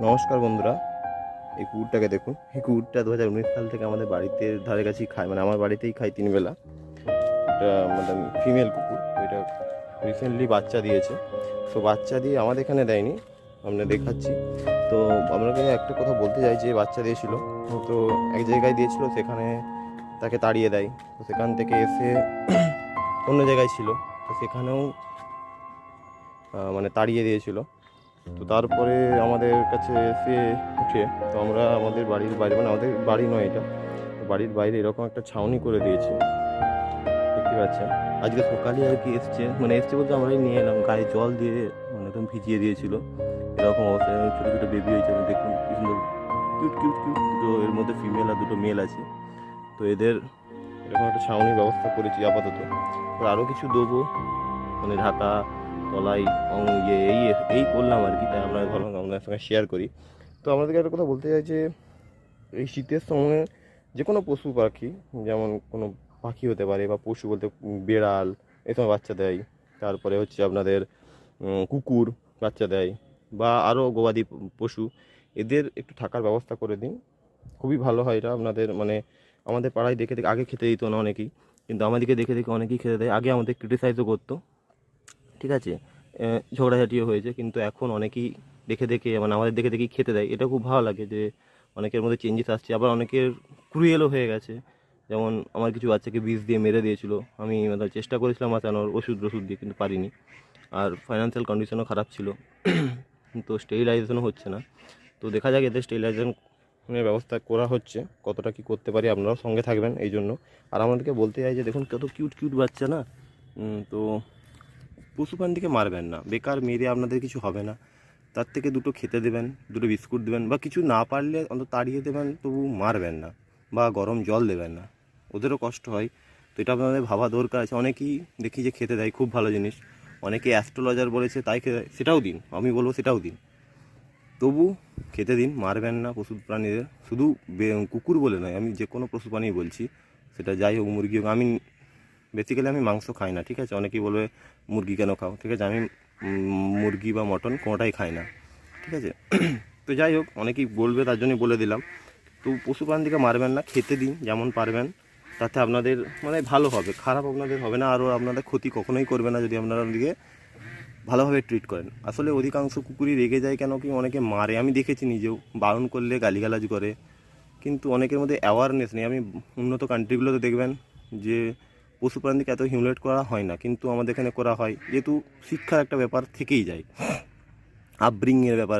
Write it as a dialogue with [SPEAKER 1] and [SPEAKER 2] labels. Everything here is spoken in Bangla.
[SPEAKER 1] নমস্কার বন্ধুরা, এই কুকুরটাকে দেখুন। এই কুকুরটা 2019 সাল থেকে আমাদের বাড়িতে ধারে কাছেই খায়, মানে আমার বাড়িতেই খায় 3 বেলা। এটা মানে ফিমেল কুকুর। তো এটা রিসেন্টলি বাচ্চা দিয়েছে। তো বাচ্চা দিয়ে আমাদের এখানে দেয়নি, আমরা দেখাচ্ছি। তো আপনাকে একটা কথা বলতে চাই, যে বাচ্চা দিয়েছিল, তো এক জায়গায় দিয়েছিল, সেখানে তাকে তাড়িয়ে দেয়। তো সেখান থেকে এসে অন্য জায়গায় ছিল, তো সেখানেও মানে তাড়িয়ে দিয়েছিল। তো তারপরে আমাদের কাছে এসে উঠে, তো আমরা আমাদের বাড়ির বাইরে, মানে আমাদের বাড়ি নয় এটা, বাড়ির বাইরে এরকম একটা ছাউনি করে দিয়েছি, দেখতে পাচ্ছেন। আজকে সকালে আর কি এসছে, মানে এসছে বলতে আমরাই নিয়ে এলাম, গায়ে জল দিয়ে মানে একদম ভিজিয়ে দিয়েছিল। এরকম অবস্থায় ছোটো ছোটো বেবি হয়েছে, দেখুন কি সুন্দর, কিউট কিউট কিউট। দুটো এর মধ্যে ফিমেল আর দুটো মেল আছে। তো এদের এরকম একটা ছাউনির ব্যবস্থা করেছি আপাতত। আরও কিছু দেবো, মানে ঢাকা তলায় এই এই করলাম আর কি, তাই আমরা ভাবলাম আপনার সঙ্গে শেয়ার করি। তো আমাদেরকে একটা কথা বলতে চাই যে এই শীতের সময় যে কোনো পশু পাখি, যেমন কোনো পাখি হতে পারে বা পশু বলতে বেড়াল এই সময় বাচ্চা দেয়, তারপরে হচ্ছে আপনাদের কুকুর বাচ্চা দেয়, বা আরও গবাদি পশু, এদের একটু থাকার ব্যবস্থা করে দিন, খুবই ভালো হয় এটা আপনাদের। মানে আমাদের পাড়ায় দেখে দেখে আগে খেতে দিত না অনেকেই, কিন্তু আমাদেরকে দেখে দেখে অনেকেই খেতে দেয়। আগে আমাদের ক্রিটিসাইজও করতো, ঠিক আছে, ঝগড়াঝাটিও হয়েছে, কিন্তু এখন অনেকেই দেখে দেখে, মানে আমাদের দেখে দেখেই খেতে দেয়। এটা খুব ভালো লাগে যে অনেকের মধ্যে চেঞ্জেস আসছে। আবার অনেকের ক্রুয়েলও হয়ে গেছে, যেমন আমার কিছু বাচ্চাকে বিষ দিয়ে মেরে দিয়েছিল। আমি মানে চেষ্টা করেছিলাম বাঁচানোর ওষুধ দিয়ে, কিন্তু পারিনি। আর ফাইন্যান্সিয়াল কন্ডিশনও খারাপ ছিল, তো স্টেরিলাইজেশনও হচ্ছে না। তো দেখা যাক, এদের স্টেরিলাইজেশনের ব্যবস্থা করা হচ্ছে, কতটা কি করতে পারি আপনারাও সঙ্গে থাকবেন এই জন্য। আর আমাদেরকে বলতে চাই যে দেখুন কত কিউট কিউট বাচ্চা না। তো পশু প্রাণীকে মারবেন না, বেকার মেরে আপনাদের কিছু হবে না। তার থেকে দুটো খেতে দেবেন, দুটো বিস্কুট দেবেন, বা কিছু না পারলে অন্তত তাড়িয়ে দেবেন, তবু মারবেন না, বা গরম জল দেবেন না, ওদেরও কষ্ট হয়। তো এটা আপনাদের ভাবা দরকার আছে। অনেকেই দেখি যে খেতে দেয়, খুব ভালো জিনিস। অনেকে অ্যাস্ট্রোলজার বলেছে তাই খেতে দেয়, সেটাও দিন, আমি বলবো সেটাও দিন, তবু খেতে দিন, মারবেন না পশু প্রাণীদের। শুধু কুকুর বলে নয়, আমি যে কোনো পশু প্রাণী বলছি, সেটা যাই হোক, মুরগি হোক। আমি বেসিক্যালি আমি মাংস খাই না, ঠিক আছে। অনেকেই বলবে মুরগি কেন খাও, ঠিক আছে, আমি মুরগি বা মটন কোনোটাই খাই না, ঠিক আছে। তো যাই হোক, অনেকেই বলবে, তার জন্যই বলে দিলাম। তো পশু প্রাণীকে মারবেন না, খেতে দিন যেমন পারবেন, তাতে আপনাদের মানে ভালো হবে, খারাপ আপনাদের হবে না, আরও আপনাদের ক্ষতি কখনোই করবে না যদি আপনারা ওদিকে ভালোভাবে ট্রিট করেন। আসলে অধিকাংশ কুকুরই রেগে যায়, কেন কি অনেকে মারে, আমি দেখেছি নিজেও, বারণ করলে গালিগালাজ করে, কিন্তু অনেকের মধ্যে অ্যাওয়ারনেস নেই। আমি উন্নত কান্ট্রিগুলোতে দেখবেন যে পশু প্রাণীকে এত হিউমিলেট করা হয় না, কিন্তু আমাদের এখানে করা হয়, যেহেতু শিক্ষার একটা ব্যাপার থেকেই যায়, আপব্রিংয়ের ব্যাপার।